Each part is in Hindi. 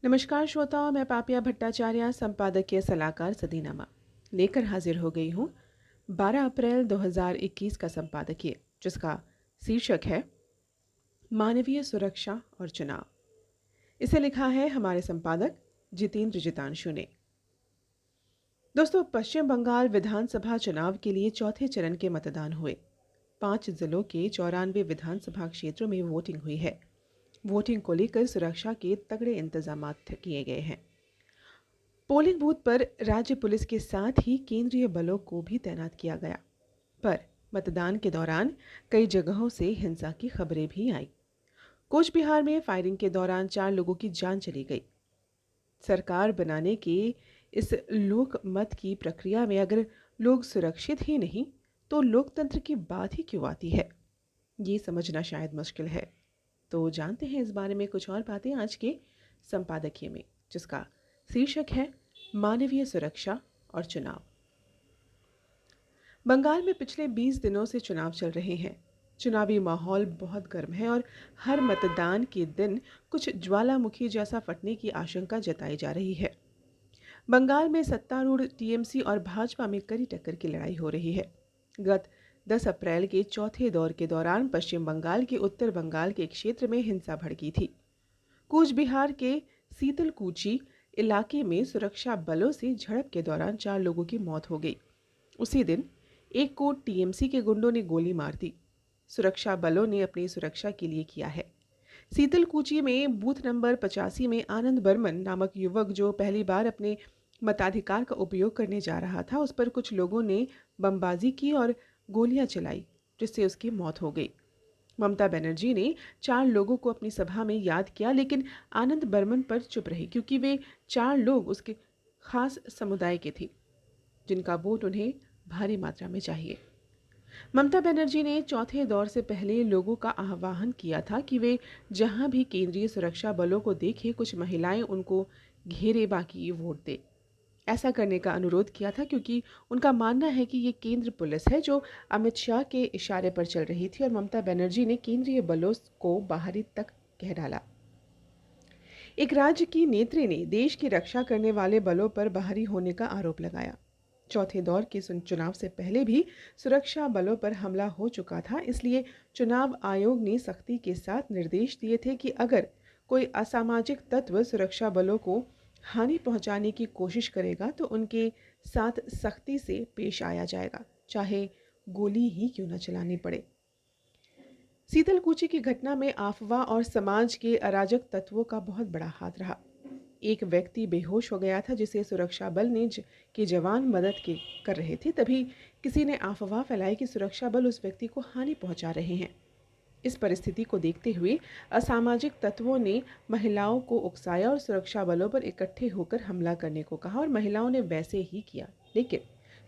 नमस्कार श्रोताओं, मैं पापिया भट्टाचार्य संपादकीय सलाहकार सदीनामा लेकर हाजिर हो गई हूँ 12 अप्रैल 2021 का संपादकीय, जिसका शीर्षक है मानवीय सुरक्षा और चुनाव। इसे लिखा है हमारे संपादक जितेंद्र जितांशु ने। दोस्तों, पश्चिम बंगाल विधानसभा चुनाव के लिए चौथे चरण के मतदान हुए। 5 जिलों के 94 विधानसभा क्षेत्रों में वोटिंग हुई है। वोटिंग को लेकर सुरक्षा के तगड़े इंतजाम किए गए हैं। पोलिंग बूथ पर राज्य पुलिस के साथ ही केंद्रीय बलों को भी तैनात किया गया। पर मतदान के दौरान कई जगहों से हिंसा की खबरें भी आई। कूच बिहार में फायरिंग के दौरान 4 लोगों की जान चली गई। सरकार बनाने के इस लोक मत की प्रक्रिया में अगर लोग सुरक्षित ही नहीं तो लोकतंत्र की बात ही क्यों आती है, ये समझना शायद मुश्किल है। तो जानते हैं इस बारे में कुछ और बातें आज के संपादकीय में, जिसका शीर्षक है मानवीय सुरक्षा और चुनाव। बंगाल में पिछले 20 दिनों से चुनाव चल रहे हैं। चुनावी माहौल बहुत गर्म है और हर मतदान के दिन कुछ ज्वालामुखी जैसा फटने की आशंका जताई जा रही है। बंगाल में सत्तारूढ़ टीएमसी और भाजपा में कड़ी टक्कर की लड़ाई हो रही है। गत 10 अप्रैल के चौथे दौर के दौरान पश्चिम बंगाल के उत्तर बंगाल के क्षेत्र में हिंसा भड़की थी। कूच बिहार के सीतलकुची इलाके में सुरक्षा बलों से झड़प के दौरान 4 लोगों की मौत हो गई। उसी दिन एक को टीएमसी के गुंडों ने गोली मार दी। सुरक्षा बलों ने अपनी सुरक्षा के लिए किया है। सीतलकुची में बूथ नंबर 85 में आनंद बर्मन नामक युवक, जो पहली बार अपने मताधिकार का उपयोग करने जा रहा था, उस पर कुछ लोगों ने बमबाजी की और गोलियां चलाई, जिससे उसकी मौत हो गई। ममता बनर्जी ने 4 लोगों को अपनी सभा में याद किया, लेकिन आनंद बर्मन पर चुप रही, क्योंकि वे 4 लोग उसके खास समुदाय के थे, जिनका वोट उन्हें भारी मात्रा में चाहिए। ममता बनर्जी ने चौथे दौर से पहले लोगों का आह्वान किया था कि वे जहां भी केंद्रीय सुरक्षा बलों को देखें, कुछ महिलाएं उनको घेरे, बाकी वोट दे। ऐसा करने का अनुरोध किया था, क्योंकि उनका मानना है कि ये केंद्र पुलिस है जो अमित शाह के इशारे पर चल रही थी और ममता बनर्जी ने केंद्रीय बलों को बाहरी तक कह डाला। एक राज्य की नेत्री ने देश की रक्षा करने वाले बलों पर बाहरी होने का आरोप लगाया। चौथे दौर के चुनाव से पहले भी सुरक्षा बलों पर हमला हो चुका था, इसलिए चुनाव आयोग ने सख्ती के साथ निर्देश दिए थे कि अगर कोई असामाजिक तत्व सुरक्षा बलों को हानि पहुंचाने की कोशिश करेगा तो उनके साथ सख्ती से पेश आया जाएगा, चाहे गोली ही क्यों न चलानी पड़े। सीतलकुची की घटना में अफवाह और समाज के अराजक तत्वों का बहुत बड़ा हाथ रहा। एक व्यक्ति बेहोश हो गया था, जिसे सुरक्षा बल के जवान कर रहे थे। तभी किसी ने अफवाह फैलाई कि सुरक्षा बल उस व्यक्ति को हानि पहुंचा रहे हैं। इस परिस्थिति को देखते हुए असामाजिक तत्वों ने महिलाओं को उकसाया और सुरक्षा बलों पर इकट्ठे होकर हमला करने को कहा, और महिलाओं ने वैसे ही किया। लेकिन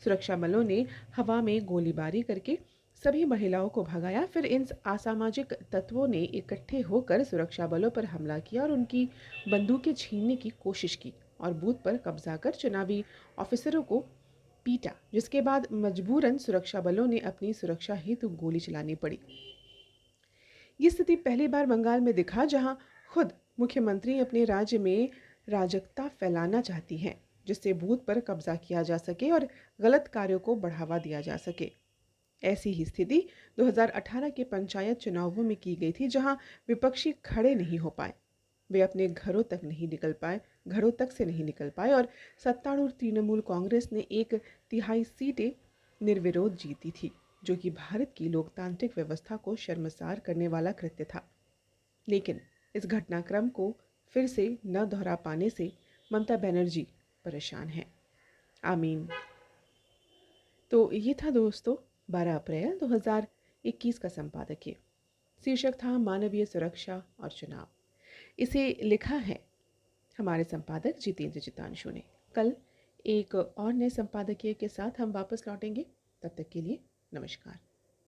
सुरक्षा बलों ने हवा में गोलीबारी करके सभी महिलाओं को भगाया। फिर इन असामाजिक तत्वों ने इकट्ठे होकर सुरक्षा बलों पर हमला किया और उनकी बंदूकें छीनने की कोशिश की और बूथ पर कब्जा कर चुनावी ऑफिसरों को पीटा, जिसके बाद मजबूरन सुरक्षा बलों ने अपनी सुरक्षा हेतु गोली चलानी पड़ी। ये स्थिति पहली बार बंगाल में दिखा, जहां खुद मुख्यमंत्री अपने राज्य में राजकता फैलाना चाहती हैं, जिससे बूथ पर कब्जा किया जा सके और गलत कार्यों को बढ़ावा दिया जा सके। ऐसी ही स्थिति 2018 के पंचायत चुनावों में की गई थी, जहां विपक्षी खड़े नहीं हो पाए। वे अपने घरों तक से नहीं निकल पाए और सत्तारूढ़ तृणमूल कांग्रेस ने 1/3 सीटें निर्विरोध जीती थी, जो कि भारत की लोकतांत्रिक व्यवस्था को शर्मसार करने वाला कृत्य था। लेकिन इस घटनाक्रम को फिर से न दोहरा पाने से ममता बनर्जी परेशान हैं। आमीन। तो ये था दोस्तों 12 अप्रैल 2021 का संपादकीय। शीर्षक था मानवीय सुरक्षा और चुनाव। इसे लिखा है हमारे संपादक जितेंद्र जितांशु ने। कल एक और नए संपादकीय के साथ हम वापस लौटेंगे। तब तक के लिए नमस्कार।